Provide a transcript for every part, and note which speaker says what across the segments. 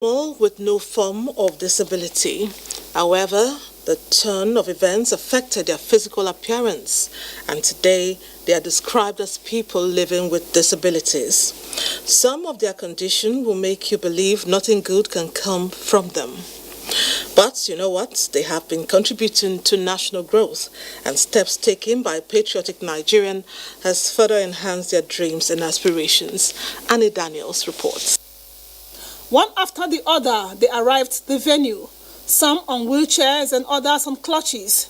Speaker 1: People with no form of disability. However, the turn of events affected their physical appearance, and today they are described as people living with disabilities. Some of their condition will make you believe nothing good can come from them. But you know what? They have been contributing to national growth, and steps taken by patriotic Nigerian has further enhanced their dreams and aspirations. Annie Daniels reports.
Speaker 2: One after the other, they arrived at the venue, some on wheelchairs and others on crutches.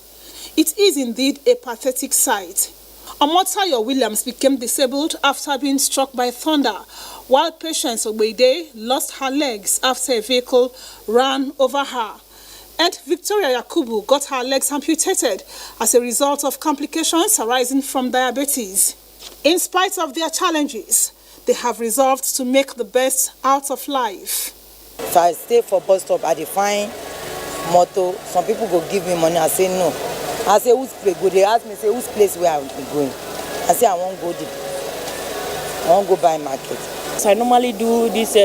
Speaker 2: It is indeed a pathetic sight. Omotayo Williams became disabled after being struck by thunder, while Patience Obede lost her legs after a vehicle ran over her. And Victoria Yakubu got her legs amputated as a result of complications arising from diabetes. In spite of their challenges, they have resolved to make the best out of life.
Speaker 3: If I stay for bus stop, I define motto. Some people go give me money, I say no. I say whose place go? They ask me, say whose place where I will be going. I say I won't go there. I won't go buy market.
Speaker 4: So I normally do this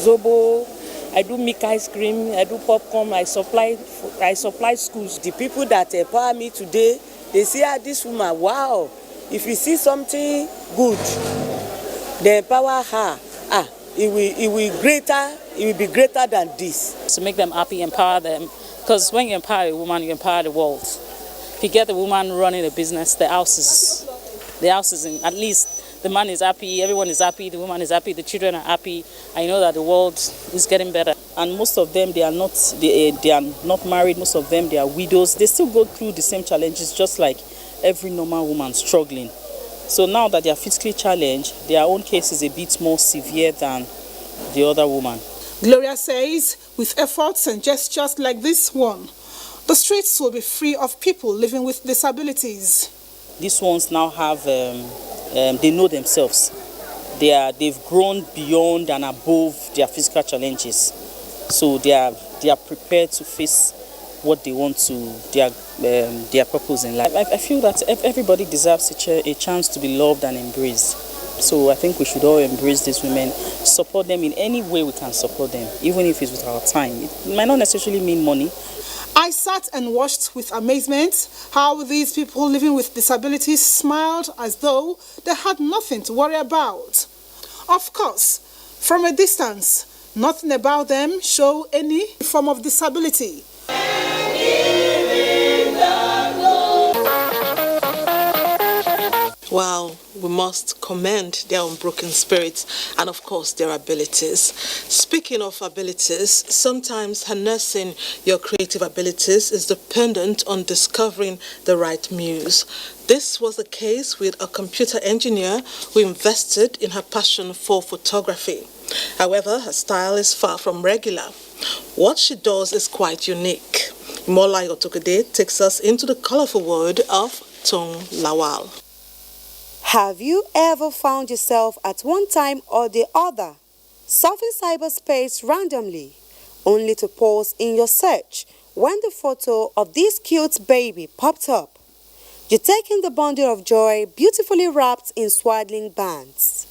Speaker 4: zobo. I do milk ice cream. I do popcorn. I supply schools.
Speaker 3: The people that empower me today, they say, this woman, wow. If you see something good, they empower her. It will be greater than this.
Speaker 4: To make them happy, empower them. Because when you empower a woman, you empower the world. If you get the woman running a business, the house is in, at least the man is happy, everyone is happy, the woman is happy, the children are happy. I know that the world is getting better. And most of them, they are not married. Most of them, they are widows. They still go through the same challenges, just like every normal woman struggling. So now that they are physically challenged, their own case is a bit more severe than the other woman.
Speaker 2: Gloria says, with efforts and gestures like this one, the streets will be free of people living with disabilities.
Speaker 4: These ones now have, they know themselves. They've grown beyond and above their physical challenges. So they are prepared to face what they want to, their purpose in life. I feel that everybody deserves a chance to be loved and embraced. So I think we should all embrace these women, support them in any way we can support them, even if it's with our time. It might not necessarily mean money.
Speaker 2: I sat and watched with amazement how these people living with disabilities smiled as though they had nothing to worry about. Of course, from a distance, nothing about them show any form of disability.
Speaker 1: Well, we must commend their unbroken spirits and, of course, their abilities. Speaking of abilities, sometimes harnessing your creative abilities is dependent on discovering the right muse. This was the case with a computer engineer who invested in her passion for photography. However, her style is far from regular. What she does is quite unique. Imola Otokode takes us into the colorful world of Tung Lawal.
Speaker 5: Have you ever found yourself at one time or the other surfing cyberspace randomly, only to pause in your search when the photo of this cute baby popped up? You take in the bundle of joy beautifully wrapped in swaddling bands.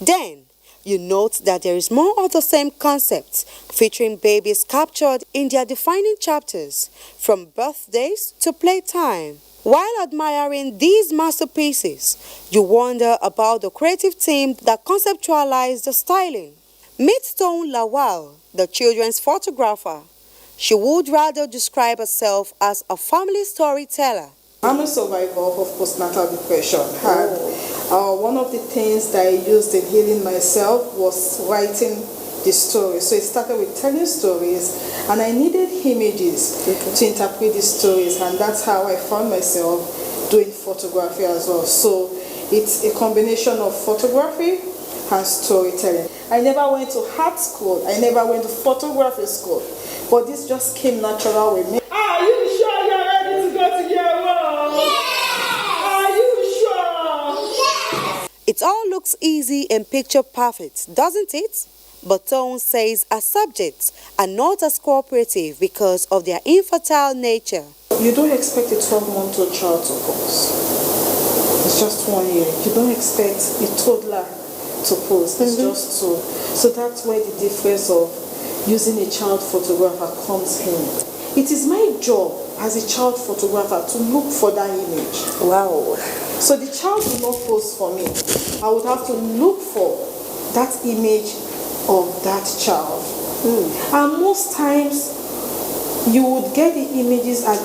Speaker 5: Then, you note that there is more of the same concept, featuring babies captured in their defining chapters, from birthdays to playtime. While admiring these masterpieces, you wonder about the creative team that conceptualized the styling. Meet Tung Lawal, the children's photographer. She would rather describe herself as a family storyteller.
Speaker 6: I'm a survivor of postnatal depression. One of the things that I used in healing myself was writing the story. So it started with telling stories, and I needed images to interpret the stories, and that's how I found myself doing photography as well. So it's a combination of photography and storytelling. I never went to art school, I never went to photography school, but this just came natural with me. Are you sure you're ready to go to your world? Yes! Are you sure?
Speaker 5: Yes! It all looks easy and picture perfect, doesn't it? But Tung says her subjects are not as cooperative because of their infertile nature.
Speaker 6: You don't expect a 12-month-old child to pose. It's just 1 year. You don't expect a toddler to pose. It's just two. So that's where the difference of using a child photographer comes in. It is my job as a child photographer to look for that image.
Speaker 5: Wow.
Speaker 6: So the child will not pose for me. I would have to look for that image of that child. And most times, you would get the images at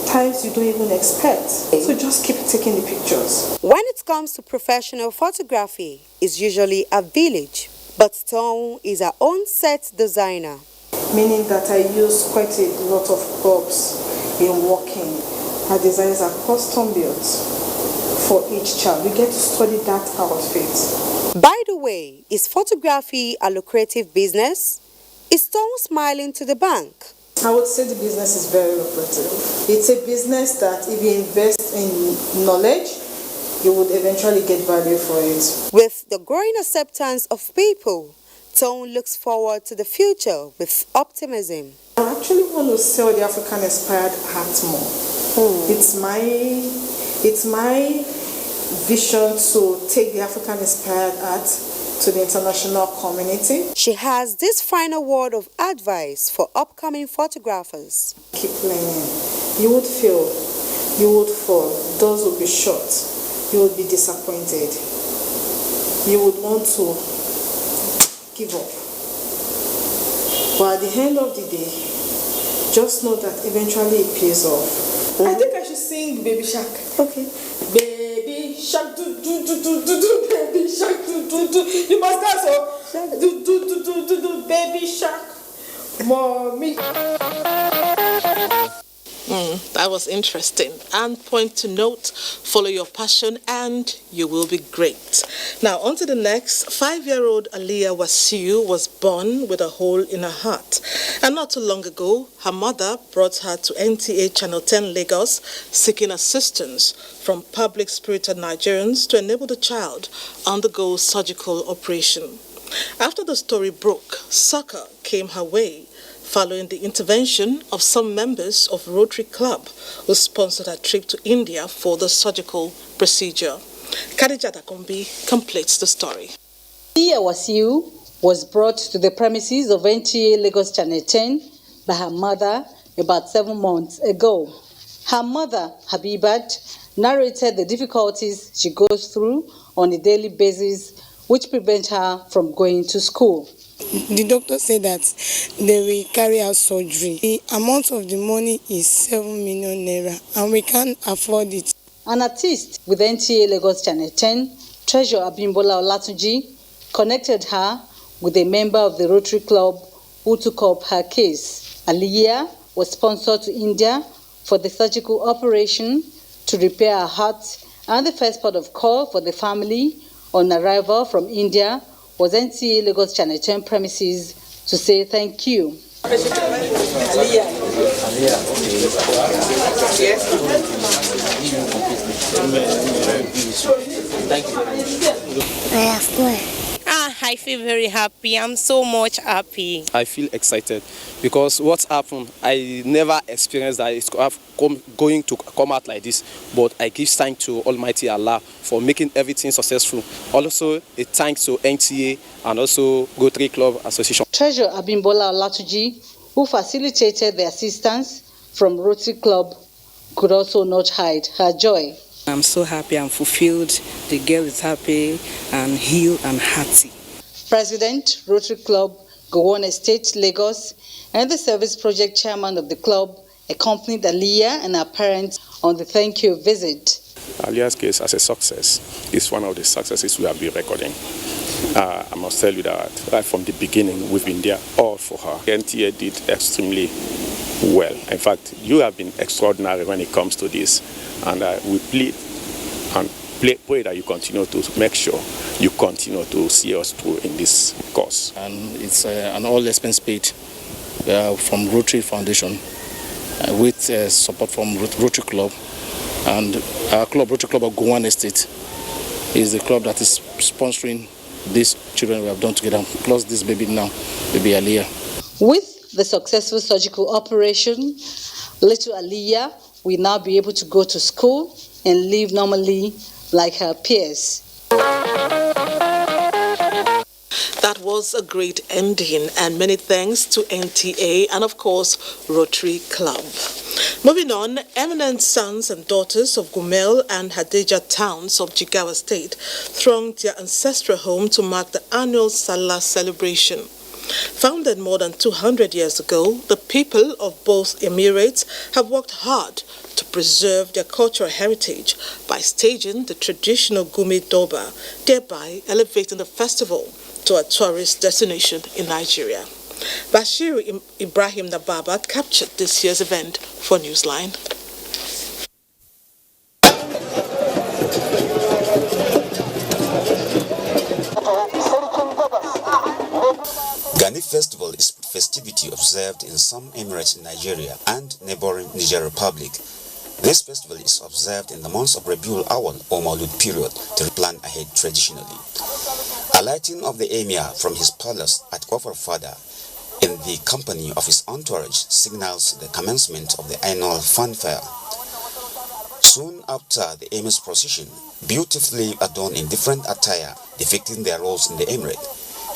Speaker 6: times you don't even expect. So just keep taking the pictures.
Speaker 5: When it comes to professional photography, it's usually a village, but Town is her own set designer.
Speaker 6: Meaning that I use quite a lot of props in working. Her designs are custom built for each child. We get to study that outfit.
Speaker 5: By the way, is photography a lucrative business? Is Town smiling to the bank?
Speaker 6: I would say the business is very lucrative. It's a business that if you invest in knowledge, you would eventually get value for it.
Speaker 5: With the growing acceptance of people, Town looks forward to the future with optimism.
Speaker 6: I actually want to sell the African-inspired art more. It's my vision to take the African-inspired art to the international community.
Speaker 5: She has this final word of advice for upcoming photographers.
Speaker 6: Keep learning. You would fail, you would fall, doors will be shut, you would be disappointed, you would want to give up. But at the end of the day, just know that eventually it pays off. I think I should sing Baby Shark. Okay. Baby Shark, do do do do do do, Baby Shark, do do do. You must dance, do do do do do do, Baby Shark, mommy.
Speaker 1: That was interesting. And point to note, follow your passion and you will be great. Now on to the next. 5-year-old Aliyah Wasiu was born with a hole in her heart. And not too long ago, her mother brought her to NTA Channel 10 Lagos seeking assistance from public-spirited Nigerians to enable the child undergo surgical operation. After the story broke, succor came her way following the intervention of some members of Rotary Club who sponsored her trip to India for the surgical procedure. Khadija Dakombi completes the story.
Speaker 7: Aliyah Wasiu was brought to the premises of NTA Lagos Channel 10 by her mother about 7 months ago. Her mother, Habibat, narrated the difficulties she goes through on a daily basis which prevent her from going to school.
Speaker 8: The doctor said that they will carry out surgery. The amount of the money is 7 million naira and we can't afford it.
Speaker 7: An artist with NTA Lagos Channel 10, Treasurer Abimbola Olatunji, connected her with a member of the Rotary Club who took up her case. Aliyah was sponsored to India for the surgical operation to repair her heart, and the first port of call for the family on arrival from India was NTA Lagos Channel 10 premises to say thank you.
Speaker 9: I feel very happy. I'm so much happy.
Speaker 10: I feel excited because what's happened, I never experienced that it's going to come out like this. But I give thanks to Almighty Allah for making everything successful. Also, a thanks to NTA and also Rotary Club Association.
Speaker 7: Treasurer Abimbola Olatunji, who facilitated the assistance from Rotary Club, could also not hide her joy.
Speaker 11: I'm so happy and fulfilled. The girl is happy and healed and hearty.
Speaker 7: President, Rotary Club, Gowon Estate, Lagos, and the service project chairman of the club accompanied Aliyah and her parents on the thank you visit.
Speaker 12: Aliyah's case as a success is one of the successes we have been recording. I must tell you that right from the beginning, we've been there all for her. NTA did extremely well. In fact, you have been extraordinary when it comes to this. And we plead and pray that you continue to make sure you continue to see us through in this course.
Speaker 13: And it's an all expense paid from Rotary Foundation with support from Rotary Club. And our club, Rotary Club of Gowon Estate, is the club that is sponsoring these children we have done together, plus this baby now, baby Aliyah.
Speaker 7: With the successful surgical operation, little Aliyah will now be able to go to school and live normally like her peers.
Speaker 1: That was a great ending, and many thanks to NTA and, of course, Rotary Club. Moving on, eminent sons and daughters of Gumel and Hadejia towns of Jigawa State thronged their ancestral home to mark the annual Salah celebration. Founded more than 200 years ago, the people of both emirates have worked hard to preserve their cultural heritage by staging the traditional Gumi Doba, thereby elevating the festival to a tourist destination in Nigeria. Bashir Ibrahim Nababa captured this year's event for Newsline.
Speaker 14: Gani Festival is a festivity observed in some emirates in Nigeria and neighboring Niger Republic. This festival is observed in the months of Rabiul Awal or Maulud period to plan ahead traditionally. Alighting of the emir from his palace at Kofar Fada in the company of his entourage signals the commencement of the annual fanfare. Soon after the emir's procession, beautifully adorned in different attire depicting their roles in the emirate,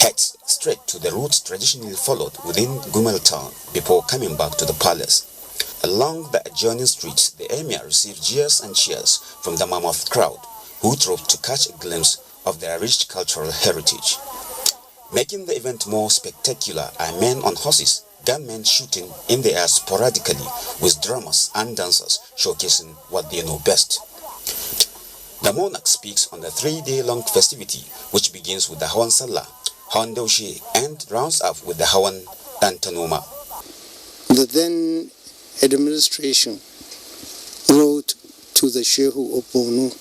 Speaker 14: heads straight to the routes traditionally followed within Gumel town before coming back to the palace. Along the adjoining streets, the emir received jeers and cheers from the mammoth crowd, who trove to catch a glimpse of their rich cultural heritage. Making the event more spectacular are men on horses, gunmen shooting in the air sporadically, with drummers and dancers showcasing what they know best. The monarch speaks on the 3-day-long festivity, which begins with the Hawan Salah, Hawan Daushe, and rounds up with the Hawan Dantanoma.
Speaker 15: The then administration wrote to the Shehu of Borno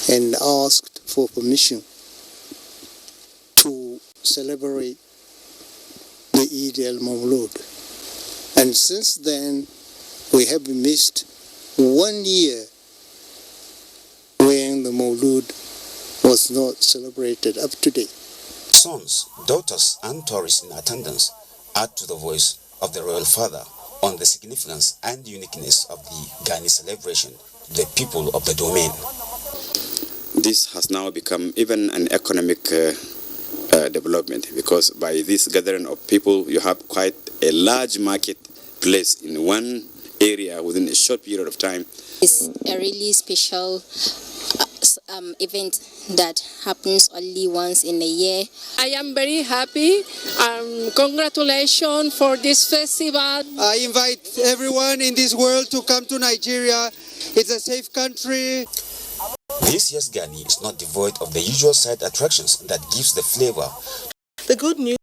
Speaker 15: and asked for permission to celebrate the Eid al-Mawlud. And since then, we have missed 1 year when the Mawlud was not celebrated up to date.
Speaker 14: Sons, daughters, and tourists in attendance add to the voice of the royal father on the significance and uniqueness of the Gani celebration to the people of the domain.
Speaker 16: This has now become even an economic development, because by this gathering of people, you have quite a large marketplace in one area within a short period of time.
Speaker 17: It's a really special event that happens only once in a year.
Speaker 18: I am very happy. Congratulations for this festival.
Speaker 19: I invite everyone in this world to come to Nigeria. It's a safe country.
Speaker 14: This year's Gani is not devoid of the usual side attractions that gives the flavor.
Speaker 1: The good news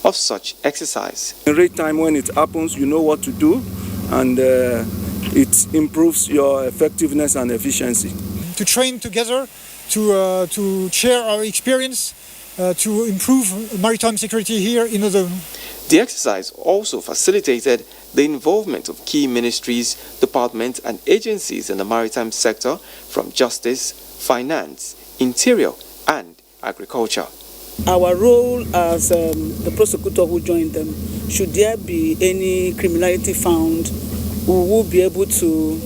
Speaker 20: of such exercise.
Speaker 21: Every time when it happens, you know what to do, and it improves your effectiveness and efficiency.
Speaker 22: To train together, to share our experience, to improve maritime security here in the zone.
Speaker 20: The exercise also facilitated the involvement of key ministries, departments and agencies in the maritime sector, from justice, finance, interior and agriculture.
Speaker 11: Our role as the prosecutor who joined them, should there be any criminality found, we will be able to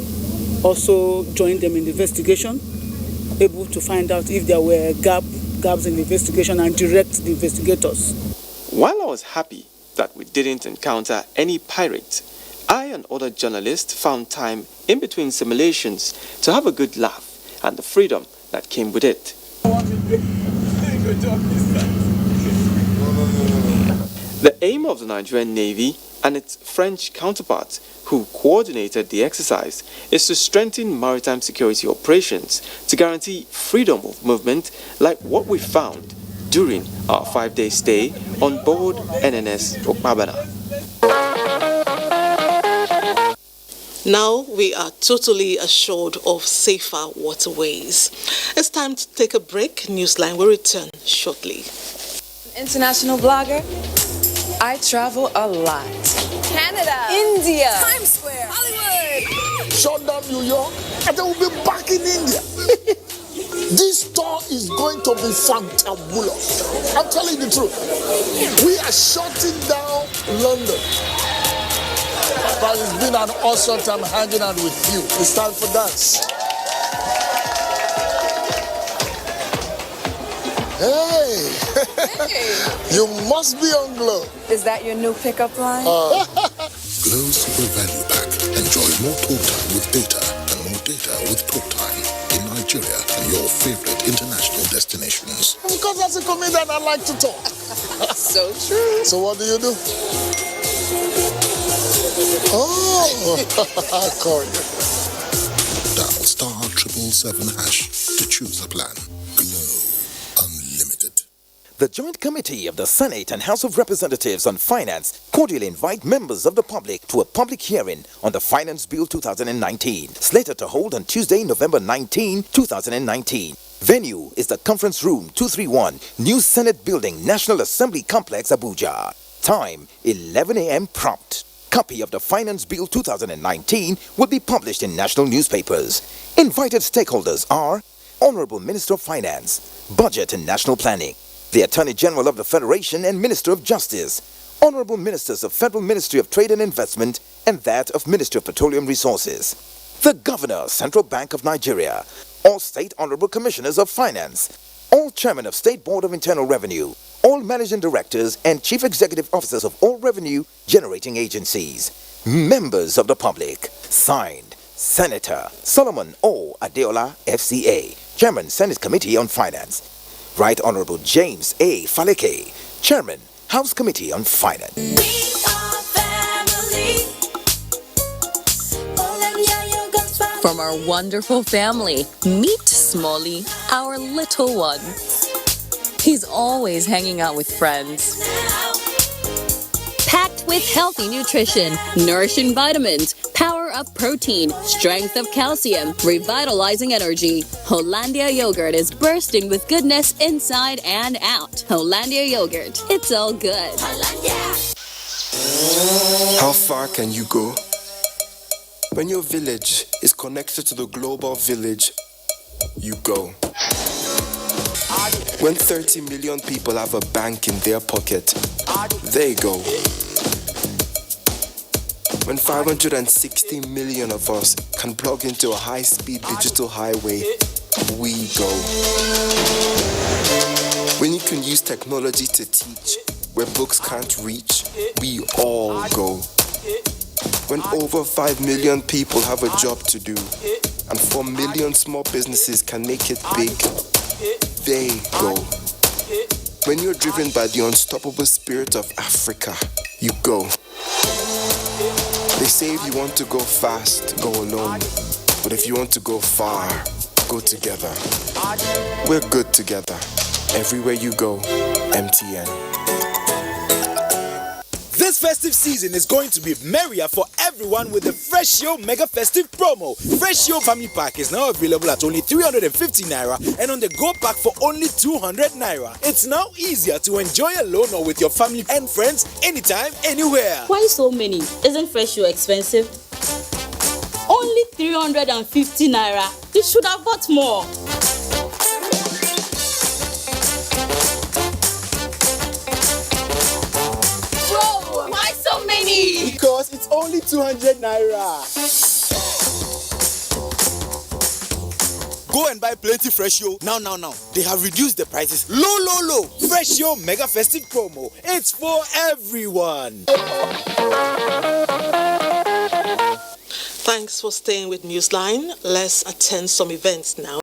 Speaker 11: also join them in the investigation, able to find out if there were gaps in the investigation and direct the investigators.
Speaker 20: While I was happy that we didn't encounter any pirates, I and other journalists found time in between simulations to have a good laugh and the freedom that came with it. The aim of the Nigerian Navy and its French counterparts, who coordinated the exercise, is to strengthen maritime security operations to guarantee freedom of movement like what we found during our 5-day stay on board NNS Okpabana.
Speaker 1: Now we are totally assured of safer waterways. It's time to take a break. Newsline will return shortly.
Speaker 23: International blogger, I travel a lot.
Speaker 24: Canada,
Speaker 23: India,
Speaker 24: Times Square, Hollywood.
Speaker 25: Shut down New York, and then we'll be back in India. This tour is going to be fantabulous. I'm telling you the truth. We are shutting down London. But it's been an awesome time hanging out with you. It's time for dance. Hey! You must be on Glow.
Speaker 23: Is that your new pickup line?
Speaker 25: Glow Super Value Pack. Enjoy more talk time with data and more data with talk time in Nigeria and your favorite international destinations. Because as a comedian, I like to talk.
Speaker 23: So true.
Speaker 25: So what do you do? Oh, I call you. Dial *777# to choose a plan. Glow Unlimited.
Speaker 2: The Joint Committee of the Senate and House of Representatives on Finance cordially invite members of the public to a public hearing on the Finance Bill 2019, slated to hold on Tuesday, November 19, 2019. Venue is the Conference Room 231, New Senate Building, National Assembly Complex, Abuja. Time, 11 a.m. prompt. Copy of the Finance Bill 2019 will be published in national newspapers. Invited stakeholders are Honorable Minister of Finance, Budget and National Planning, the Attorney General of the Federation and Minister of Justice, Honorable Ministers of Federal Ministry of Trade and Investment and that of Ministry of Petroleum Resources, the Governor, Central Bank of Nigeria, all State Honorable Commissioners of Finance, all Chairmen of State Board of Internal Revenue, all Managing Directors and Chief Executive Officers of all revenue-generating agencies, members of the public. Signed, Senator Solomon O. Adeola, FCA, Chairman, Senate Committee on Finance. Right Honorable James A. Faleke, Chairman, House Committee on Finance.
Speaker 3: From our wonderful family, meet Smalley, our little one. He's always hanging out with friends. Packed with healthy nutrition, nourishing vitamins, power-up protein, strength of calcium, revitalizing energy. Hollandia yogurt is bursting with goodness inside and out. Hollandia yogurt, it's all good.
Speaker 4: How far can you go? When your village is connected to the global village, you go. When 30 million people have a bank in their pocket, they go. When 560 million of us can plug into a high-speed digital highway, we go. When you can use technology to teach where books can't reach, we all go. When over 5 million people have a job to do, and 4 million small businesses can make it big, they go. When you're driven by the unstoppable spirit of Africa, you go. They say if you want to go fast, go alone. But if you want to go far, go together. We're good together. Everywhere you go, MTN.
Speaker 5: This festive season is going to be merrier for everyone with the Fresh Yo Mega Festive Promo. Fresh Yo Family Pack is now available at only 350 Naira and on the Go Pack for only 200 Naira. It's now easier to enjoy alone or with your family and friends anytime, anywhere.
Speaker 6: Why so many? Isn't Fresh Yo expensive? Only 350 Naira. You should have bought more.
Speaker 5: Because it's only 200 Naira. Go and buy plenty Fresh Yo now. They have reduced the prices low. Fresh Yo Mega Festive Promo. It's for everyone.
Speaker 1: Thanks for staying with Newsline. Let's attend some events now.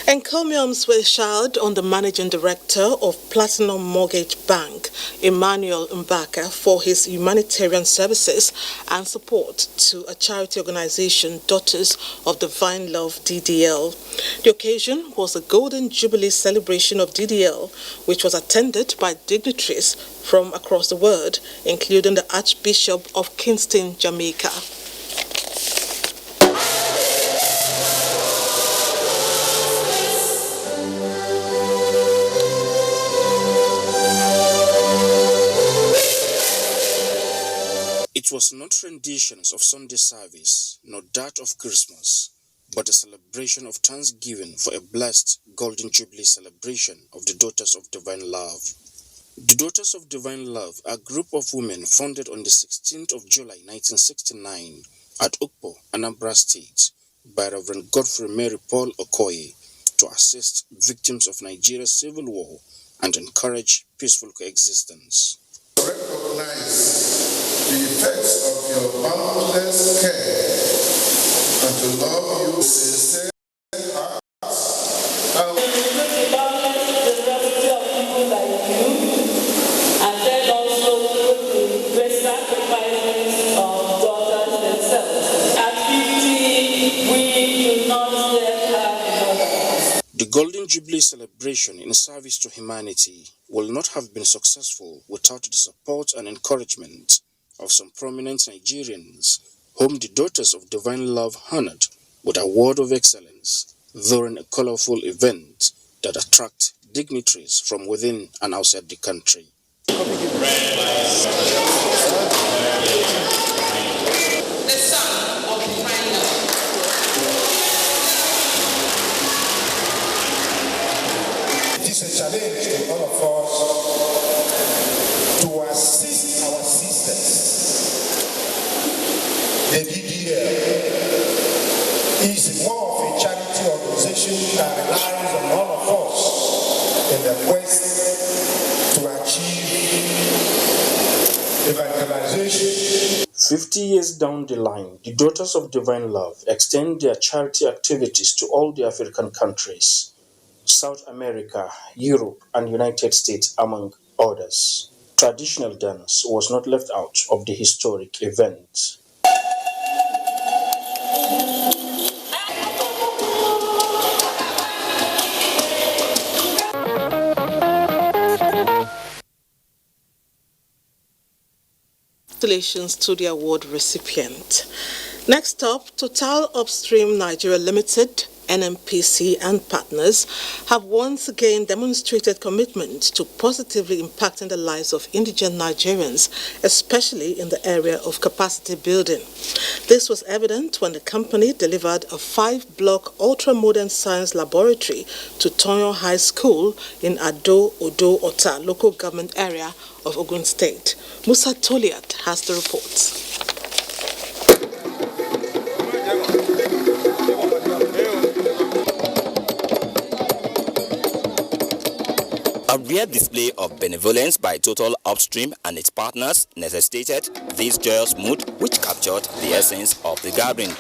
Speaker 1: Encomiums were showered on the Managing Director of Platinum Mortgage Bank, Emmanuel Mbaka, for his humanitarian services and support to a charity organization, Daughters of Divine Love, DDL. The occasion was a Golden Jubilee celebration of DDL, which was attended by dignitaries from across the world, including the Archbishop of Kingston, Jamaica.
Speaker 26: It was not renditions of Sunday service, nor that of Christmas, but a celebration of thanksgiving for a blessed Golden Jubilee celebration of the Daughters of Divine Love. The Daughters of Divine Love are a group of women founded on the 16th of July 1969 at Ukpo, Anambra State, by Reverend Godfrey Mary Paul Okoye to assist victims of Nigeria's civil war and encourage peaceful coexistence.
Speaker 25: Recognize the effects of your boundless care and to love you with sincere hearts.
Speaker 7: And then also through the great sacrifices of daughters themselves. At 50, we do not yet have mothers.
Speaker 26: The Golden Jubilee celebration in service to humanity will not have been successful without the support and encouragement of some prominent Nigerians, whom the Daughters of Divine Love honored with Award of Excellence during a colorful event that attracted dignitaries from within and outside the country.
Speaker 7: The son of divine love.
Speaker 25: It is a challenge to all of us to assist our sisters. The DDL is more of a charity organization that relies on all of us in the quest to achieve evangelization.
Speaker 26: 50 years down the line, the Daughters of Divine Love extend their charity activities to all the African countries, South America, Europe, and United States, among others. Traditional dance was not left out of the historic event.
Speaker 1: Congratulations to the award recipient. Next up, Total Upstream Nigeria Limited, NNPC and partners have once again demonstrated commitment to positively impacting the lives of indigent Nigerians, especially in the area of capacity building. This was evident when the company delivered a 5-block ultra-modern science laboratory to Tonyo High School in Ado Odo Ota local government area of Ogun State. Musa Toliat has the report.
Speaker 8: A rare display of benevolence by Total Upstream and its partners necessitated this joyous mood which captured the essence of the gathering.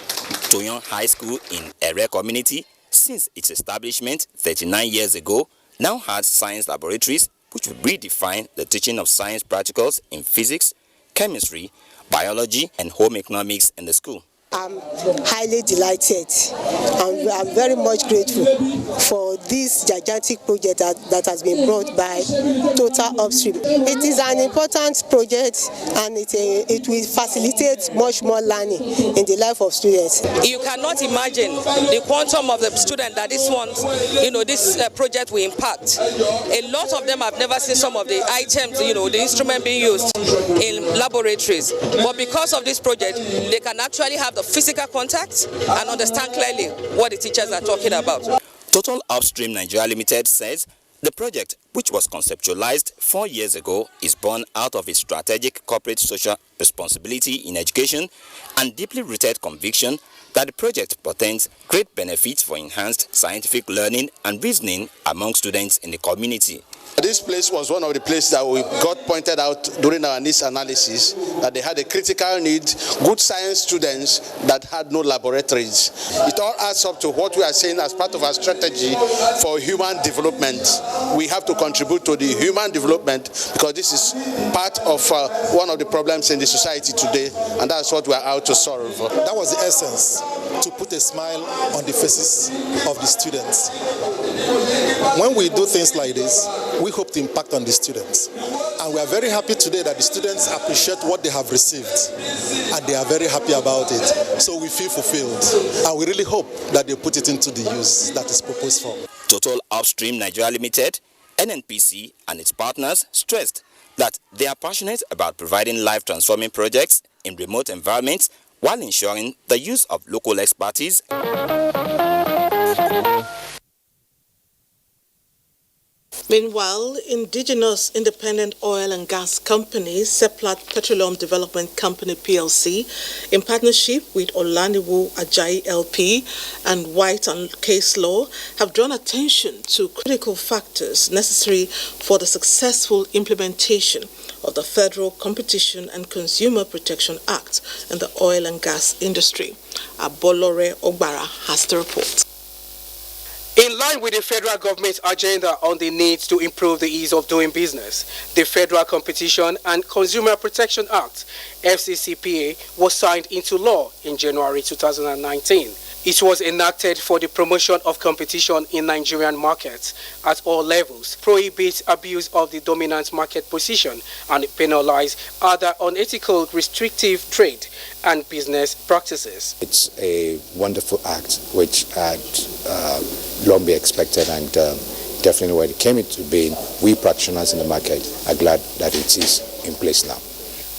Speaker 8: Toyon High School in Ere community, since its establishment 39 years ago, now has science laboratories which will redefine the teaching of science practicals in physics, chemistry, biology, and home economics in the school.
Speaker 9: I'm highly delighted and I'm very much grateful for this gigantic project that has been brought by Total Upstream. It is an important project and it will facilitate much more learning in the life of students.
Speaker 10: You cannot imagine the quantum of the student that this project will impact. A lot of them have never seen some of the items, the instrument being used in laboratories. But because of this project, they can actually have the physical contact and understand clearly what the teachers are talking about.
Speaker 8: Total Upstream Nigeria Limited says the project, which was conceptualized 4 years ago, is born out of its strategic corporate social responsibility in education and deeply rooted conviction that the project portends great benefits for enhanced scientific learning and reasoning among students in the community.
Speaker 12: This place was one of the places that we got pointed out during our needs analysis, that they had a critical need, good science students that had no laboratories. It all adds up to what we are saying as part of our strategy for human development. We have to contribute to the human development because this is part of one of the problems in the society today, and that's what we are out to solve.
Speaker 13: That was the essence, to put a smile on the faces of the students. When we do things like this, we hope to impact on the students. And we are very happy today that the students appreciate what they have received and they are very happy about it. So we feel fulfilled and we really hope that they put it into the use that is proposed for.
Speaker 8: Total Upstream Nigeria Limited, NNPC and its partners stressed that they are passionate about providing life-transforming projects in remote environments while ensuring the use of local expertise.
Speaker 1: Meanwhile, indigenous independent oil and gas company, Seplat Petroleum Development Company PLC, in partnership with Olaniwo Ajayi LP and White and Case Law, have drawn attention to critical factors necessary for the successful implementation of the Federal Competition and Consumer Protection Act in the oil and gas industry. Abolore Ogbara has the report.
Speaker 14: In line with the federal government's agenda on the need to improve the ease of doing business, the Federal Competition and Consumer Protection Act, FCCPA, was signed into law in January 2019. It was enacted for the promotion of competition in Nigerian markets at all levels, prohibits abuse of the dominant market position, and penalize other unethical, restrictive trade and business practices.
Speaker 15: It's a wonderful act which had long been expected, and definitely when it came into being, we practitioners in the market are glad that it is in place now.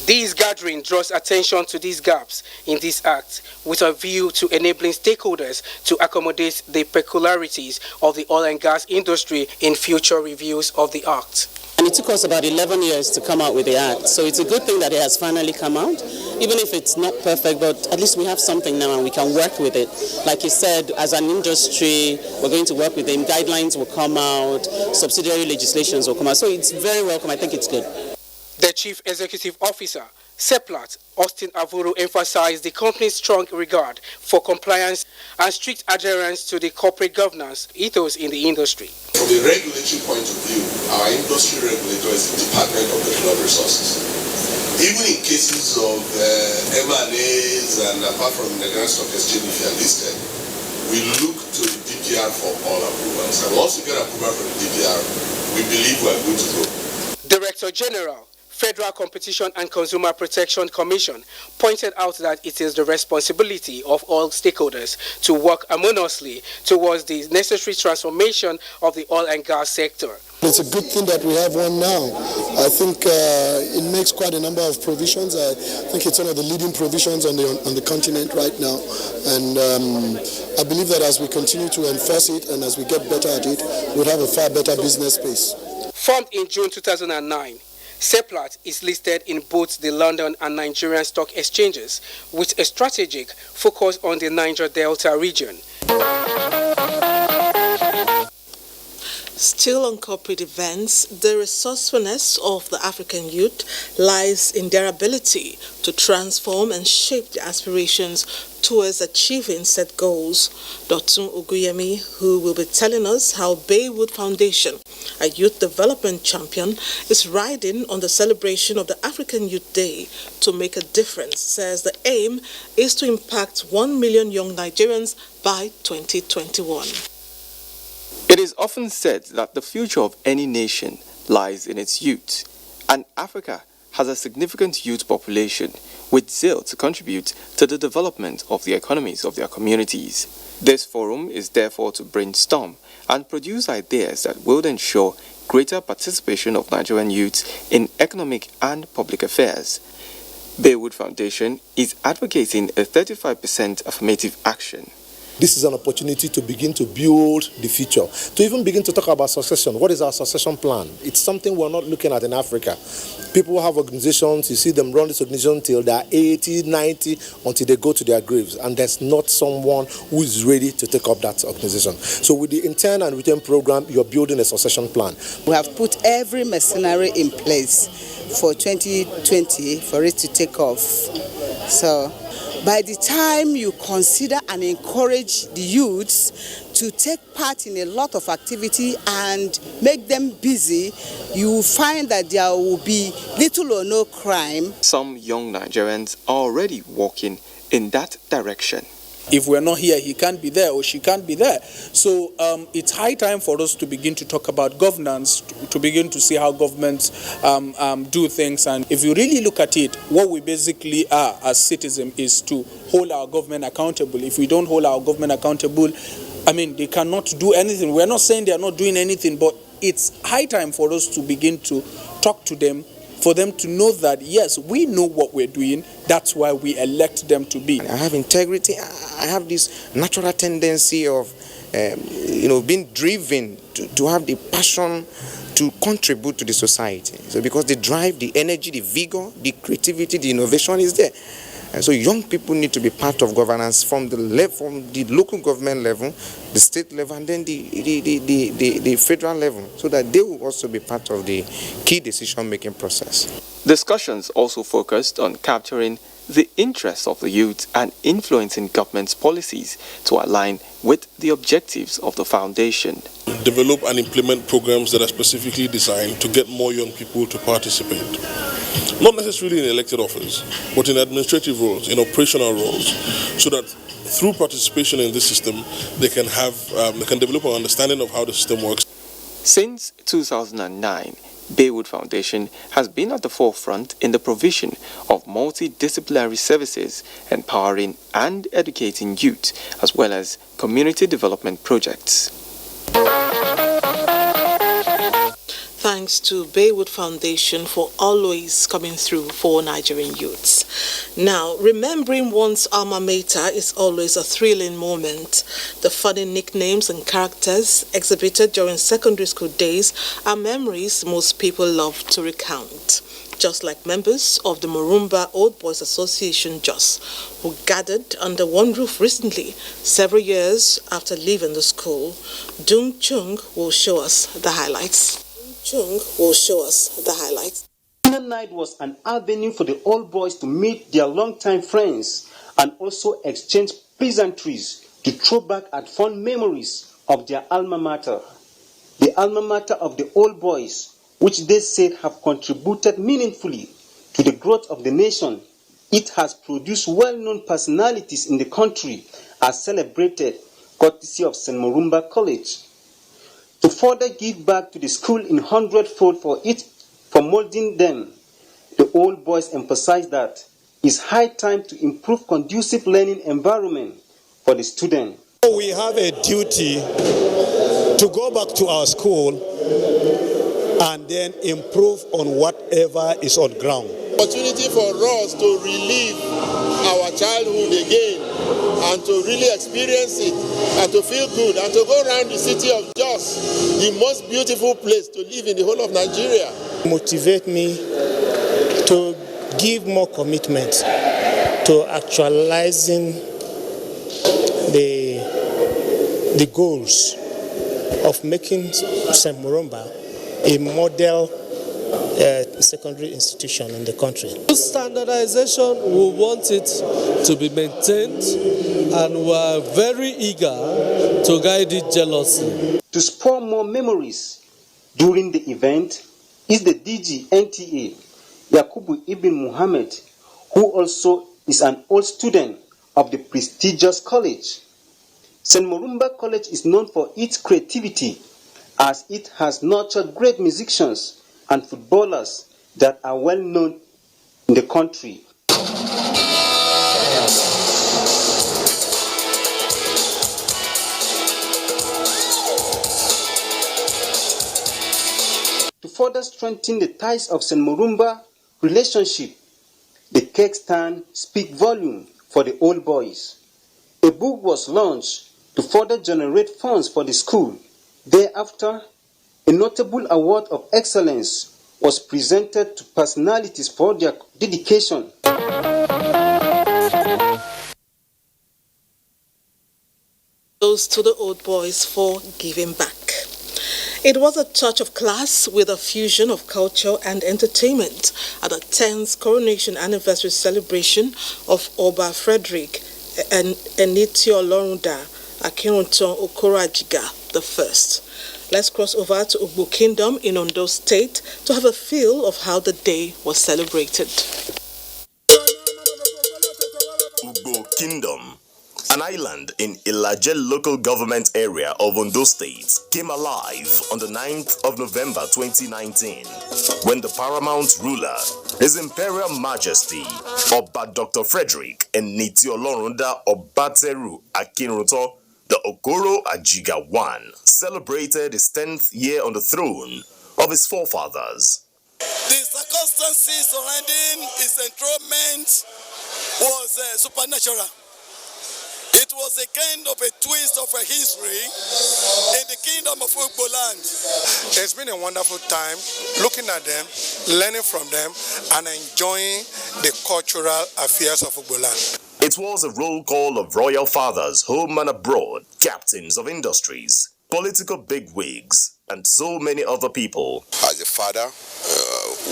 Speaker 14: This gathering draws attention to these gaps in this act with a view to enabling stakeholders to accommodate the peculiarities of the oil and gas industry in future reviews of the act.
Speaker 16: And it took us about 11 years to come out with the act, so it's a good thing that it has finally come out, even if it's not perfect, but at least we have something now and we can work with it. Like you said, as an industry, we're going to work with them, guidelines will come out, subsidiary legislations will come out, so it's very welcome. I think it's good.
Speaker 14: The Chief Executive Officer, Seplat, Austin Avuru, emphasized the company's strong regard for compliance and strict adherence to the corporate governance ethos in the industry.
Speaker 17: From a regulatory point of view, our industry regulator is the Department of Petroleum Resources. Even in cases of M&As and apart from the Nigerian Stock Exchange, if you are listed, we look to the DPR for all approvals. And once we get approval from the DPR, we believe we are good to go.
Speaker 14: Director General, Federal Competition and Consumer Protection Commission, pointed out that it is the responsibility of all stakeholders to work harmoniously towards the necessary transformation of the oil and gas sector.
Speaker 18: It's a good thing that we have one now. I think it makes quite a number of provisions. I think it's one of the leading provisions on the continent right now. And I believe that as we continue to enforce it and as we get better at it, we'll have a far better business space.
Speaker 14: Formed in June 2009, Seplat is listed in both the London and Nigerian stock exchanges with a strategic focus on the Niger Delta region.
Speaker 1: Still on corporate events, the resourcefulness of the African youth lies in their ability to transform and shape their aspirations towards achieving set goals. Dotun Oguyemi, who will be telling us how Baywood Foundation, a youth development champion, is riding on the celebration of the African Youth Day to make a difference, says the aim is to impact 1 million young Nigerians by 2021.
Speaker 20: It is often said that the future of any nation lies in its youth, and Africa has a significant youth population with zeal to contribute to the development of the economies of their communities. This forum is therefore to brainstorm and produce ideas that will ensure greater participation of Nigerian youths in economic and public affairs. Baywood Foundation is advocating a 35% affirmative action.
Speaker 13: This is an opportunity to begin to build the future, to even begin to talk about succession. What is our succession plan? It's something we're not looking at in Africa. People have organizations, you see them run this organization till they're 80, 90, until they go to their graves, and there's not someone who is ready to take up that organization. So with the intern and return program, you're building a succession plan.
Speaker 19: We have put every machinery in place for 2020 for it to take off. So by the time you consider and encourage the youths to take part in a lot of activity and make them busy, you will find that there will be little or no crime.
Speaker 20: Some young Nigerians are already walking in that direction.
Speaker 21: If we're not here, he can't be there or she can't be there. So it's high time for us to begin to talk about governance, to begin to see how governments do things. And if you really look at it, what we basically are as citizens is to hold our government accountable. If we don't hold our government accountable, I mean, they cannot do anything. We're not saying they're not doing anything, but it's high time for us to begin to talk to them, for them to know that, yes, we know what we're doing. That's why we elect them to be.
Speaker 15: I have integrity. I have this natural tendency of, being driven to have the passion
Speaker 2: to contribute to the society. So because the drive, the energy, the vigor, the creativity, the innovation is there. And so young people need to be part of governance from the local government level, the state level, and then the federal level, so that they will also be part of the key decision-making process.
Speaker 20: Discussions also focused on capturing the interests of the youth and influencing government's policies to align with the objectives of the foundation.
Speaker 17: Develop and implement programs that are specifically designed to get more young people to participate. Not necessarily in elected office, but in administrative roles, in operational roles, so that through participation in this system, they can develop an understanding of how the system works.
Speaker 20: Since 2009, Baywood Foundation has been at the forefront in the provision of multidisciplinary services, empowering and educating youth, as well as community development projects.
Speaker 1: Thanks to Baywood Foundation for always coming through for Nigerian youths. Now, remembering one's alma mater is always a thrilling moment. The funny nicknames and characters exhibited during secondary school days are memories most people love to recount. Just like members of the Morumba Old Boys Association Jos, who gathered under one roof recently, several years after leaving the school. Dung Chung will show us the highlights.
Speaker 3: The night was an avenue for the old boys to meet their longtime friends and also exchange pleasantries to throw back at fond memories of their alma mater. The alma mater of the old boys, which they said have contributed meaningfully to the growth of the nation. It has produced well-known personalities in the country as celebrated courtesy of St. Morumba College. To further give back to the school in 100-fold for molding them, the old boys emphasized that it's high time to improve conducive learning environment for the student.
Speaker 11: We have a duty to go back to our school and then improve on whatever is on ground.
Speaker 22: Opportunity for us to relive our childhood again and to really experience it and to feel good and to go around the city of Jos, the most beautiful place to live in the whole of Nigeria.
Speaker 11: Motivate me to give more commitment to actualizing the goals of making St. Morumba a model secondary institution in the country.
Speaker 23: Standardization, we want it to be maintained and we are very eager to guide it jealously.
Speaker 3: To spur more memories during the event is the DG NTA, Yakubu Ibn Muhammad, who also is an old student of the prestigious college. St. Morumba College is known for its creativity as it has nurtured great musicians and footballers that are well known in the country. To further strengthen the ties of St. Morumba relationship, the cake stand speak volume for the old boys. A book was launched to further generate funds for the school. Thereafter, a notable award of excellence was presented to personalities for their dedication.
Speaker 1: Those to the old boys for giving back. It was a touch of class with a fusion of culture and entertainment at the 10th coronation anniversary celebration of Oba Frederick Enitio Lorunda Akinrunton Okorajiga I. Let's cross over to Ugbo Kingdom in Ondo State to have a feel of how the day was celebrated.
Speaker 24: Ugbo Kingdom, an island in Ilaje local government area of Ondo State, came alive on the 9th of November 2019 when the paramount ruler, His Imperial Majesty, Oba Dr. Frederick Enitio Lorunda Obateru Akinrunton the Okoro Ajiga I celebrated his 10th year on the throne of his forefathers.
Speaker 27: The circumstances surrounding his enthronement was supernatural. It was a kind of a twist of a history in the kingdom of Ugbo land.
Speaker 4: It's been a wonderful time looking at them, learning from them, and enjoying the cultural affairs of Ugbo land.
Speaker 24: It was a roll call of royal fathers, home and abroad, captains of industries, political bigwigs, and so many other people.
Speaker 5: As a father,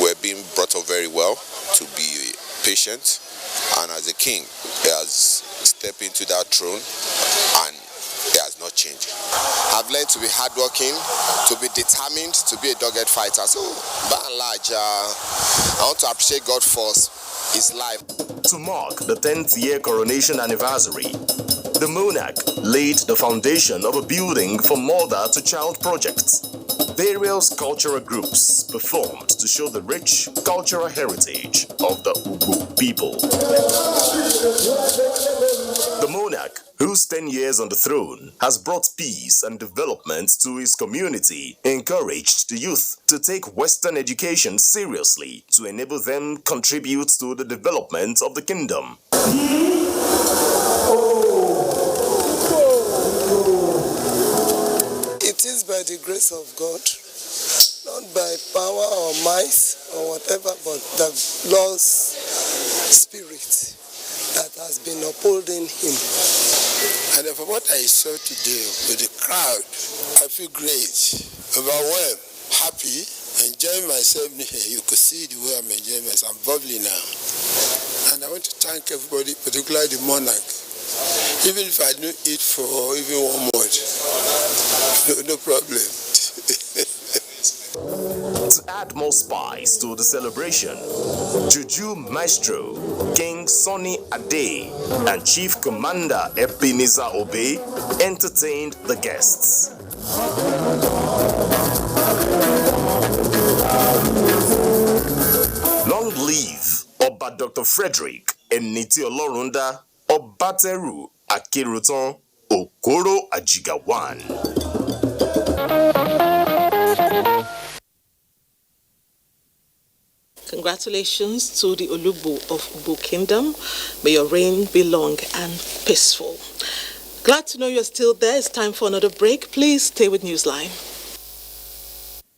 Speaker 5: we're being brought up very well to be patient, and as a king, he has stepped into that throne and he has not changed.
Speaker 6: I've learned to be hardworking, to be determined, to be a dogged fighter. So, by and large, I want to appreciate God for his life.
Speaker 24: To mark the 10th year coronation anniversary, the monarch laid the foundation of a building for mother-to-child projects. Various cultural groups performed to show the rich cultural heritage of the Ugbo people. The monarch, whose 10 years on the throne has brought peace and development to his community, encouraged the youth to take Western education seriously to enable them contribute to the development of the kingdom.
Speaker 6: It is by the grace of God, not by power or might or whatever, but the Lord's Spirit that has been upholding him.
Speaker 22: And from what I saw today with the crowd, I feel great, overwhelmed, happy, enjoying myself here. You could see the way I'm enjoying myself. I'm bubbly now. And I want to thank everybody, particularly the monarch. Even if I don't eat for even 1 month, no problem.
Speaker 24: To add more spice to the celebration, Juju Maestro, King Sonny Ade, and Chief Commander Ebenezer Obey entertained the guests. Long live Oba Dr. Frederick Eniti Olorunda Obateru Akeruton Okoro Ajigawan.
Speaker 1: Congratulations to the Olugbo of Ugbo Kingdom. May your reign be long and peaceful. Glad to know you're still there. It's time for another break. Please stay with Newsline.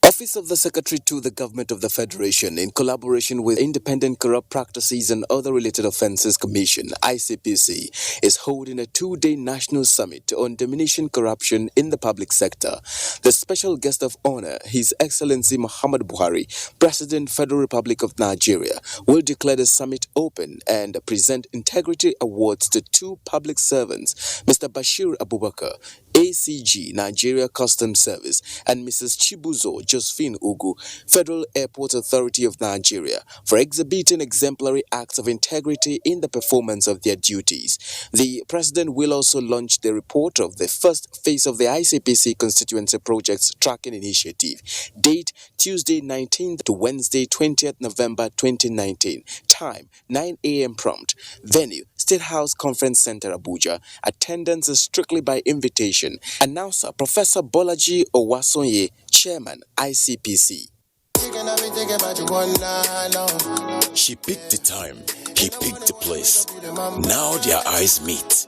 Speaker 7: Office of the Secretary to the Government of the Federation, in collaboration with Independent Corrupt Practices and Other Related Offences Commission, ICPC, is holding a 2-day national summit on diminishing corruption in the public sector. The special guest of honor, His Excellency Muhammad Buhari, President, Federal Republic of Nigeria, will declare the summit open and present integrity awards to 2 public servants, Mr. Bashir Abubakar, ACG, Nigeria Customs Service, and Mrs. Chibuzo Josephine Ugu, Federal Airport Authority of Nigeria, for exhibiting exemplary acts of integrity in the performance of their duties. The President will also launch the report of the first phase of the ICPC Constituency Projects Tracking Initiative. Date Tuesday 19th to Wednesday 20th November 2019. Time 9 a.m. prompt. Venue State House Conference Center, Abuja. Attendance is strictly by invitation. Announcer Professor Bolaji Owasonye, Chairman, ICPC.
Speaker 9: She picked the time, he picked the place. Now their eyes meet.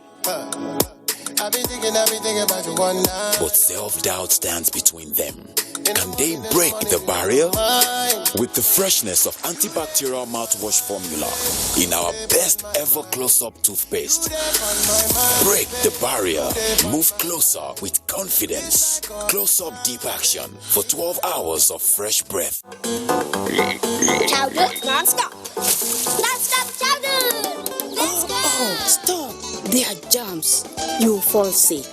Speaker 9: But self-doubt stands between them. Can they break the barrier? With the freshness of antibacterial mouthwash formula in our best ever close-up toothpaste. Break the barrier. Move closer with confidence. Close-up deep action for 12 hours of fresh breath.
Speaker 25: Chowder, non-stop. Non-stop chowder. Let's go.
Speaker 26: Oh, stop. They are germs. You'll fall sick.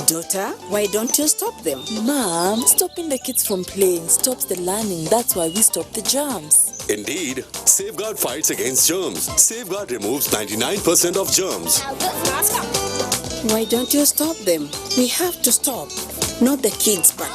Speaker 28: Daughter, why don't you stop them?
Speaker 26: Mom, stopping the kids from playing stops the learning. That's why we stop the germs.
Speaker 29: Indeed, Safeguard fights against germs. Safeguard removes 99% of germs.
Speaker 26: Why don't you stop them? We have to stop. Not the kids, but...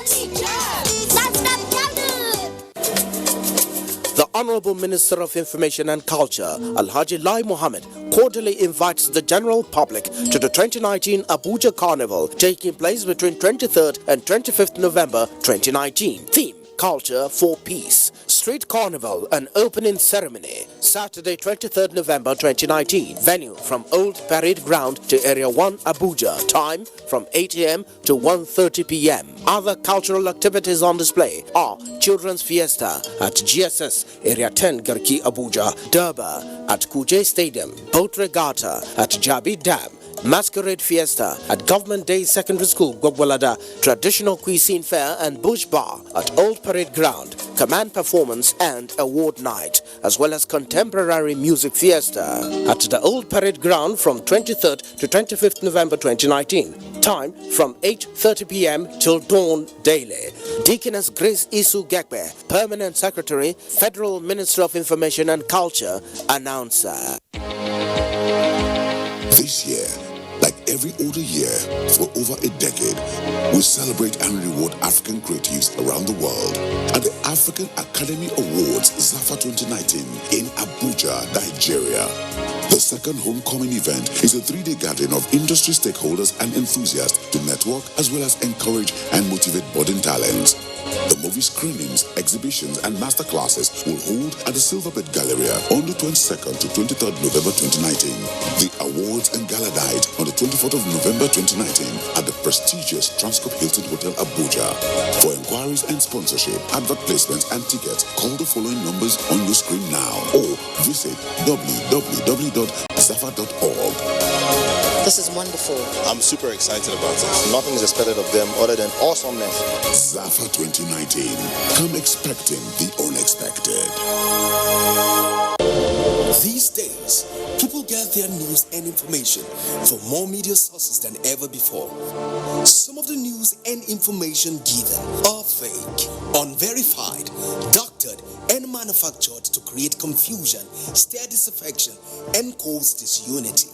Speaker 30: The Honorable Minister of Information and Culture, Alhaji Lai Mohammed, cordially invites the general public to the 2019 Abuja Carnival, taking place between 23rd and 25th November 2019. Theme: Culture for Peace. Street Carnival and Opening Ceremony, Saturday 23rd November 2019. Venue from Old Parade Ground to Area 1, Abuja. Time from 8 a.m. to 1:30 p.m. Other cultural activities on display are Children's Fiesta at GSS Area 10, Garki, Abuja. Durbar at Kuje Stadium. Boat Regatta at Jabi Dam. Masquerade Fiesta at Government Day Secondary School, Gogwalada, Traditional Cuisine Fair and Bush Bar at Old Parade Ground, Command Performance and Award Night, as well as Contemporary Music Fiesta at the Old Parade Ground from 23rd to 25th November 2019. Time from 8:30 p.m. till dawn daily. Deaconess Grace Isu Gekbe, Permanent Secretary, Federal Minister of Information and Culture, announcer.
Speaker 8: This year, like every other year, for over a decade, we celebrate and reward African creatives around the world at the African Academy Awards ZAFA 2019 in Abuja, Nigeria. The second homecoming event is a 3-day gathering of industry stakeholders and enthusiasts to network as well as encourage and motivate budding talents. The movie screenings, exhibitions, and masterclasses will hold at the Silverbird Galleria on the 22nd to 23rd November 2019. The awards and gala night on the 24th of November 2019 at the prestigious Transcorp Hilton Hotel Abuja. For inquiries and sponsorship, advert placements, and tickets, call the following numbers on your screen now or visit www.zafa.org.
Speaker 10: This is wonderful.
Speaker 12: I'm super excited about this. Nothing is expected of them other than awesomeness.
Speaker 8: ZAFA 2019. Come expecting the unexpected.
Speaker 13: These days, people get their news and information from more media sources than ever before. Some of the news and information given are fake, unverified, doctored, and manufactured to create confusion, stir disaffection, and cause disunity.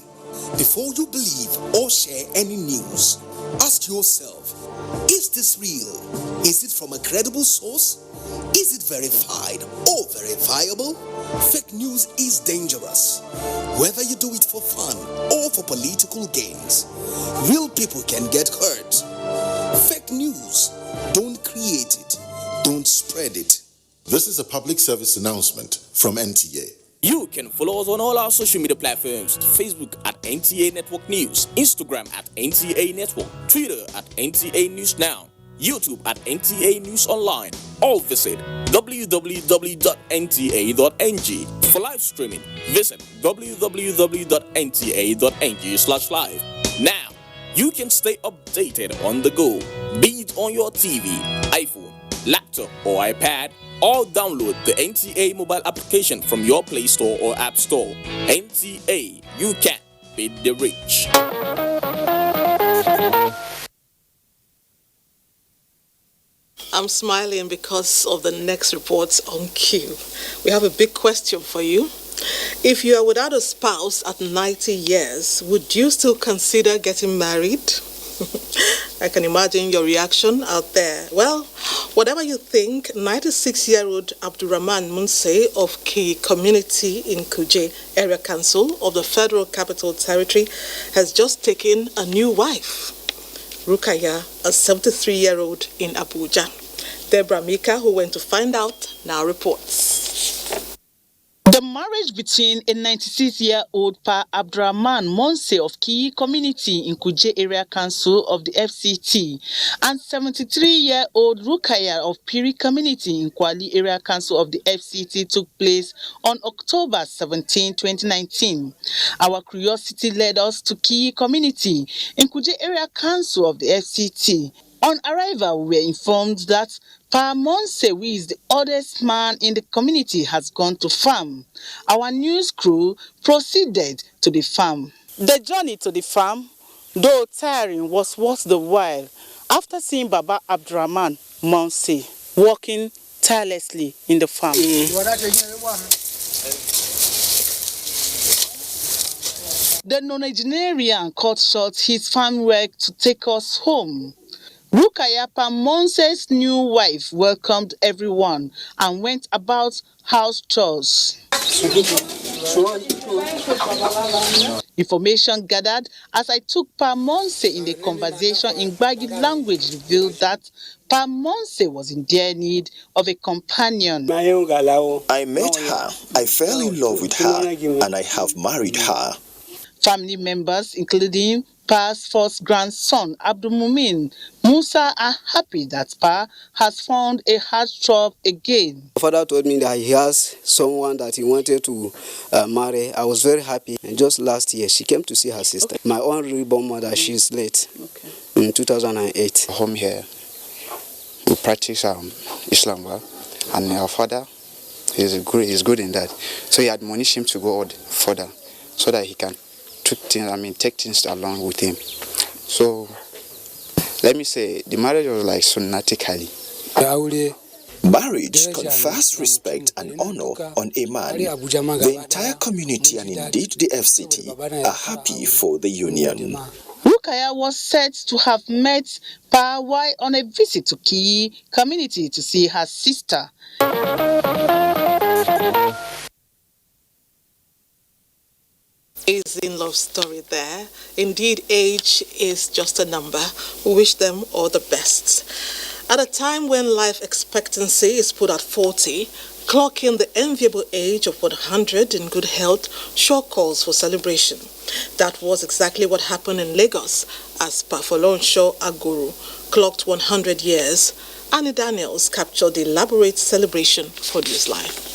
Speaker 13: Before you believe or share any news, ask yourself, is this real? Is it from a credible source? Is it verified or verifiable? Fake news is dangerous, whether you do it for fun or for political gains. Real people can get hurt. Fake news, don't create it, don't spread it.
Speaker 14: This is a public service announcement from NTA.
Speaker 15: You can follow us on all our social media platforms: Facebook at NTA Network News, Instagram at NTA Network, Twitter at NTA News Now, YouTube at NTA News Online, or visit www.nta.ng. For live streaming, visit www.nta.ng/live. Now, you can stay updated on the go, be it on your TV, iPhone, laptop, or iPad, or download the NTA mobile application from your Play Store or App Store. NTA, you can beat the rich.
Speaker 1: I'm smiling because of the next reports on cue. We have a big question for you. If you are without a spouse at 90 years, would you still consider getting married? I can imagine your reaction out there. Well, whatever you think, 96-year-old Abdurrahman Munse of Ki community in Kuje Area Council of the Federal Capital Territory has just taken a new wife, Rukaya, a 73-year-old in Abuja. Deborah Mika, who went to find out, now reports.
Speaker 16: The marriage between a 96-year-old Pa Abdurrahman Monse of Ki community in Kuje Area Council of the FCT and 73-year-old Rukaya of Piri community in Kwali Area Council of the FCT took place on October 17, 2019. Our curiosity led us to Ki community in Kuje Area Council of the FCT. On arrival, we were informed that Pa Monse, who is the oldest man in the community, has gone to farm. Our news crew proceeded to the farm. The journey to the farm, though tiring, was worth the while after seeing Baba Abdurrahman Monse working tirelessly in the farm. The nonagenarian cut short his farm work to take us home. Rukaya Pa Monse's new wife welcomed everyone and went about house chores. Information gathered as I took Pa Monse in the conversation in Gbagi language revealed that Pa Monse was in dire need of a companion.
Speaker 24: I met her, I fell in love with her, and I have married her.
Speaker 16: Family members, including Pa's first grandson, Abdul Mumin Musa, are happy that Pa has found a heartthrob again.
Speaker 2: My father told me that he has someone that he wanted to marry. I was very happy. And just last year, she came to see her sister. My own reborn mother, she's late in 2008.
Speaker 3: Home here, we practice Islam, and our father is good in that. So he admonished him to go out further so that he can take things along with him. So let me say, the marriage was like sunnatically.
Speaker 24: Marriage confers respect and honor on a man. The entire community and indeed the FCT are happy for the union.
Speaker 16: Rukaya was said to have met Pa while on a visit to Kiyi community to see her sister.
Speaker 1: Amazing love story there. Indeed, age is just a number. We wish them all the best. At a time when life expectancy is put at 40, clocking the enviable age of 100 in good health sure calls for celebration. That was exactly what happened in Lagos as Pafolonsho Aguru clocked 100 years. Annie Daniels captured the elaborate celebration for his life.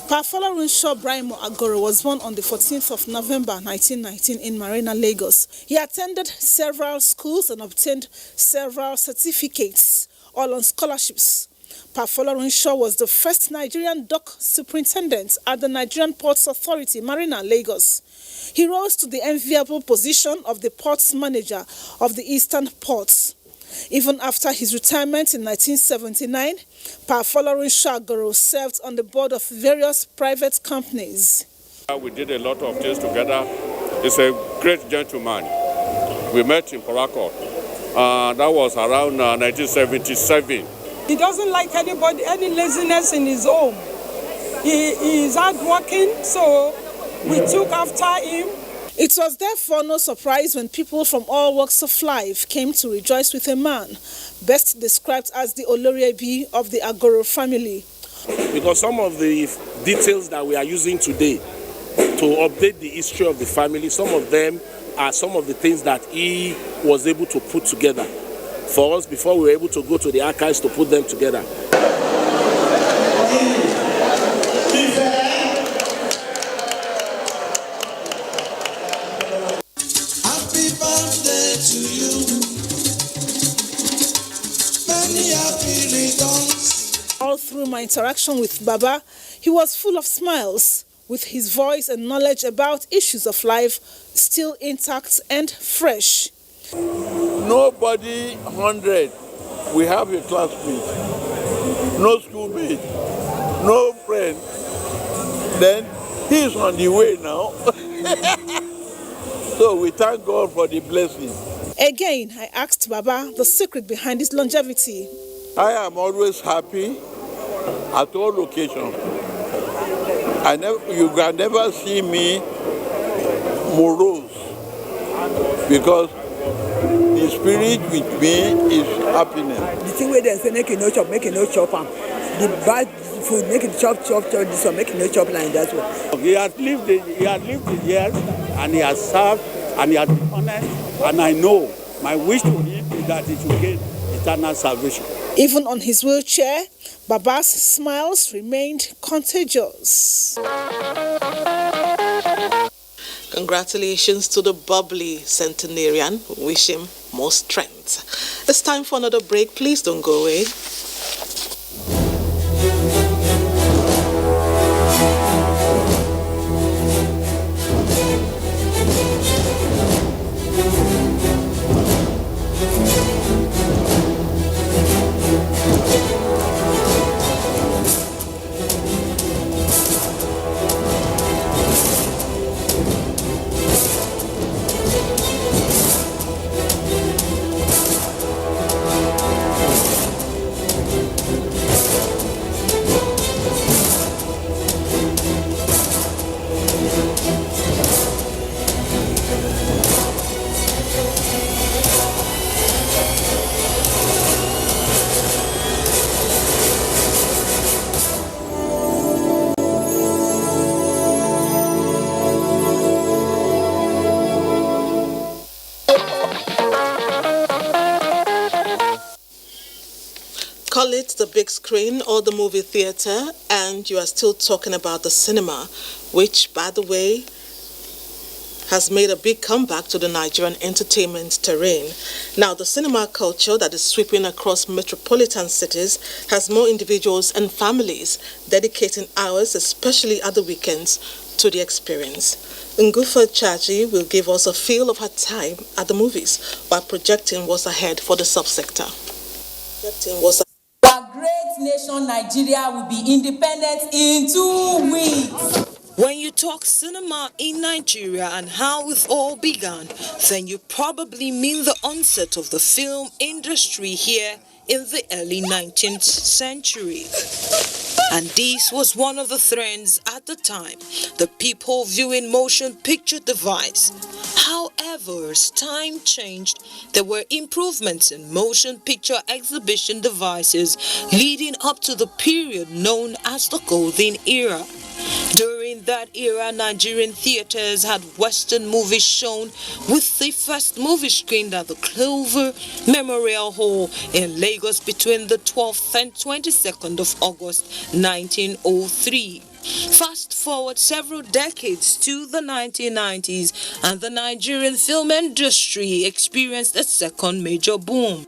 Speaker 11: Pafolonsho Brimo Agoro was born on the 14th of November 1919 in Marina, Lagos. He attended several schools and obtained several certificates, all on scholarships. Pafolonsho was the first Nigerian dock superintendent at the Nigerian Ports Authority, Marina, Lagos. He rose to the enviable position of the ports manager of the Eastern Ports. Even after his retirement in 1979, Pafolonsho Agoro served on the board of various private companies.
Speaker 17: We did a lot of things together. He's a great gentleman. We met in Paracourt. That was around 1977.
Speaker 18: He doesn't like any laziness in his home. He is hardworking, so we took after him.
Speaker 11: It was therefore no surprise when people from all walks of life came to rejoice with a man, best described as the Oloriebi of the Agoro family.
Speaker 17: Because some of the details that we are using today to update the history of the family, some of them are some of the things that he was able to put together for us before we were able to go to the archives to put them together.
Speaker 11: All through my interaction with Baba, he was full of smiles, with his voice and knowledge about issues of life still intact and fresh.
Speaker 17: Nobody 100. We have a classmate, no schoolmate, no friend. Then he's on the way now. So we thank God for the blessing.
Speaker 11: Again, I asked Baba the secret behind his longevity.
Speaker 17: I am always happy at all locations. You can never see me morose because the spirit with me is happiness.
Speaker 19: The thing where they say make it no chop the bad food make it chop this one make it no chop like that one.
Speaker 17: He had lived the years and he has served and he has been honest, and I know my wish to him is that he should gain eternal salvation.
Speaker 11: Even on his wheelchair, Baba's smiles remained contagious.
Speaker 1: Congratulations to the bubbly centenarian. We wish him more strength. It's time for another break. Please don't go away. Call it the big screen or the movie theater, and you are still talking about the cinema, which, by the way, has made a big comeback to the Nigerian entertainment terrain. Now, the cinema culture that is sweeping across metropolitan cities has more individuals and families dedicating hours, especially at the weekends, to the experience. Ngufa Chaji will give us a feel of her time at the movies while projecting what's ahead for the subsector.
Speaker 4: Our great nation Nigeria will be independent in 2 weeks.
Speaker 5: When you talk cinema in Nigeria and how it all began, then you probably mean the onset of the film industry here in the early 19th century. And this was one of the trends at the time, the people viewing motion picture device. However, as time changed, there were improvements in motion picture exhibition devices leading up to the period known as the Golden Era. During that era, Nigerian theaters had Western movies shown, with the first movie screened at the Clover Memorial Hall in Lagos between the 12th and 22nd of August 1903. Fast forward several decades to the 1990s, and the Nigerian film industry experienced a second major boom.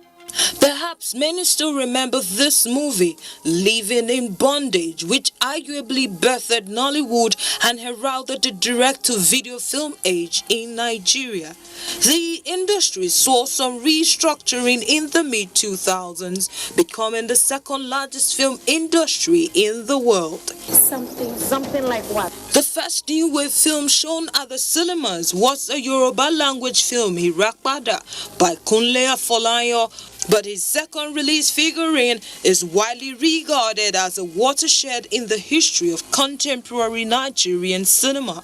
Speaker 5: Perhaps many still remember this movie, Living in Bondage, which arguably birthed Nollywood and heralded the direct-to-video film age in Nigeria. The industry saw some restructuring in the mid-2000s, becoming the second largest film industry in the world.
Speaker 4: Something like what?
Speaker 5: The first new wave film shown at the cinemas was a Yoruba language film, Irapada, by Kunle Afolayan. But his second release, Figurine, is widely regarded as a watershed in the history of contemporary Nigerian cinema.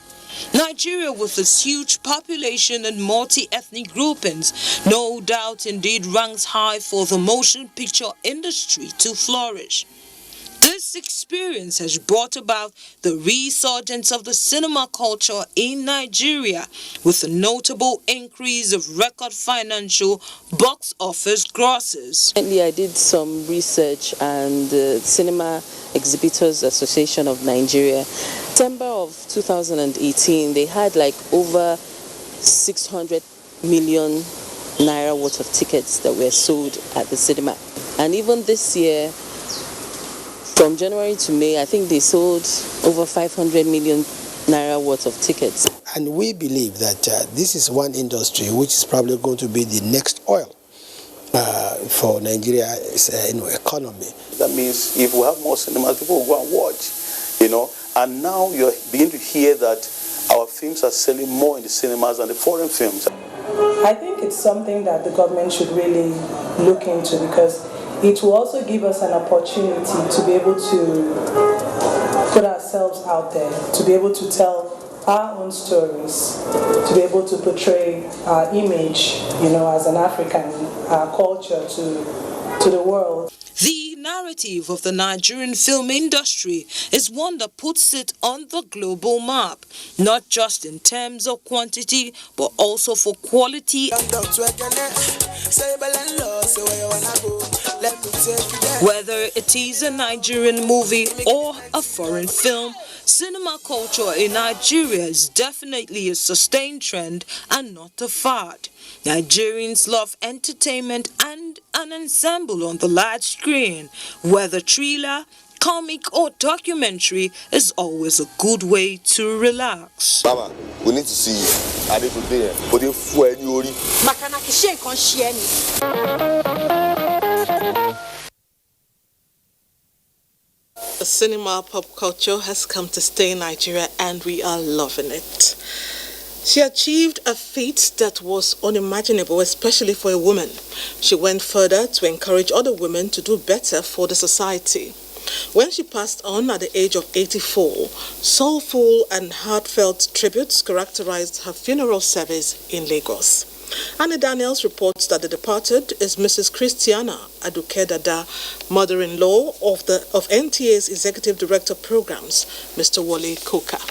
Speaker 5: Nigeria, with its huge population and multi-ethnic groupings, no doubt indeed ranks high for the motion picture industry to flourish. This experience has brought about the resurgence of the cinema culture in Nigeria, with a notable increase of record financial box office grosses.
Speaker 6: I did some research, and the Cinema Exhibitors Association of Nigeria, September of 2018, they had like over 600 million naira worth of tickets that were sold at the cinema. And even this year, from January to May, I think they sold over 500 million naira worth of tickets.
Speaker 7: And we believe that this is one industry which is probably going to be the next oil for Nigeria's economy.
Speaker 9: That means if we have more cinemas, people will go and watch, And now you're beginning to hear that our films are selling more in the cinemas than the foreign films.
Speaker 4: I think it's something that the government should really look into, because it will also give us an opportunity to be able to put ourselves out there, to be able to tell our own stories, to be able to portray our image, as an African, our culture to the world.
Speaker 5: The narrative of the Nigerian film industry is one that puts it on the global map, not just in terms of quantity, but also for quality. Whether it is a Nigerian movie or a foreign film, cinema culture in Nigeria is definitely a sustained trend and not a fad. Nigerians love entertainment and an ensemble on the large screen, whether thriller, comic or documentary, is always a good way to relax.
Speaker 12: Mama, we need to see you. I need to be there. But if we're in Yori.
Speaker 1: The cinema pop culture has come to stay in Nigeria, and we are loving it. She achieved a feat that was unimaginable, especially for a woman. She went further to encourage other women to do better for the society. When she passed on at the age of 84, soulful and heartfelt tributes characterized her funeral service in Lagos. Annie Daniels reports that the departed is Mrs. Christiana Aduke Dada, mother-in-law of NTA's Executive Director Programs, Mr. Wole Koka.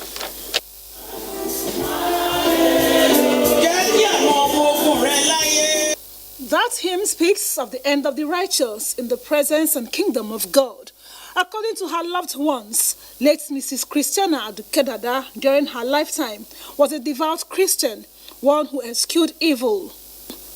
Speaker 11: That That hymn speaks of the end of the righteous in the presence and kingdom of God. According to her loved ones, late Mrs. Christiana Adukedada during her lifetime was a devout Christian, one who eschewed evil.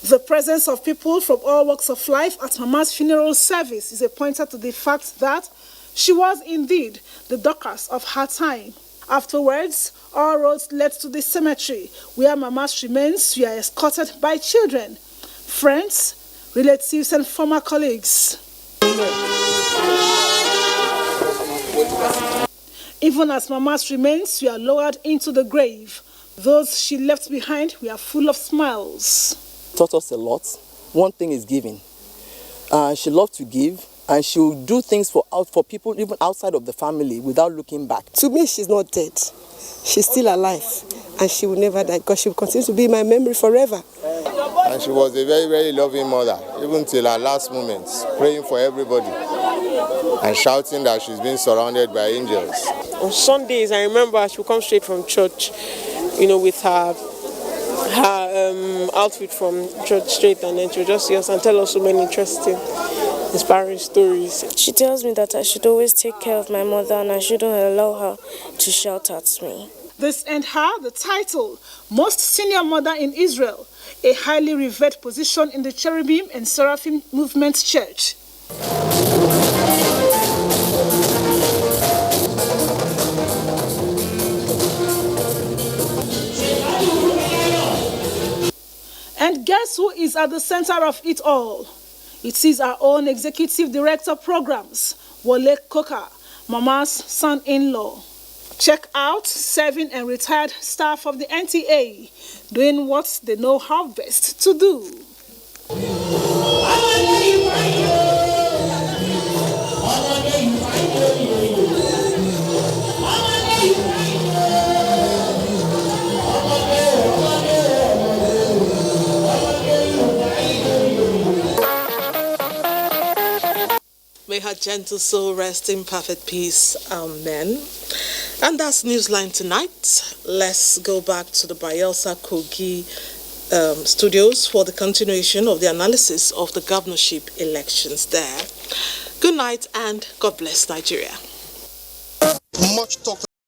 Speaker 11: The presence of people from all walks of life at Mama's funeral service is a pointer to the fact that she was indeed the Dorcas of her time. Afterwards, all roads led to the cemetery where Mama's remains were escorted by children, friends, relatives, and former colleagues. Even as Mama's remains were lowered into the grave, those she left behind were full of smiles.
Speaker 20: Taught us a lot. One thing is giving. She loved to give, and she would do things for people even outside of the family without looking back.
Speaker 21: To me, she's not dead. She's still alive, and she will never die because she will continue to be in my memory forever.
Speaker 12: And she was a very, very loving mother, even till her last moments, praying for everybody and shouting that she's been surrounded by angels.
Speaker 22: On Sundays, I remember she would come straight from church, with her outfit from church straight, and then she would just see us and tell us so many interesting, inspiring stories.
Speaker 23: She tells me that I should always take care of my mother and I shouldn't allow her to shout at me.
Speaker 11: This earned her the title Most Senior Mother in Israel, a highly revered position in the Cherubim and Seraphim Movement Church. And guess who is at the center of it all? It is our own Executive Director Programs, Wole Koka, Mama's son-in-law. Check out serving and retired staff of the NTA doing what they know how best to do.
Speaker 1: May her gentle soul rest in perfect peace. Amen. And that's Newsline tonight. Let's go back to the Bayelsa Kogi studios for the continuation of the analysis of the governorship elections there. Good night and God bless Nigeria.
Speaker 25: Much talked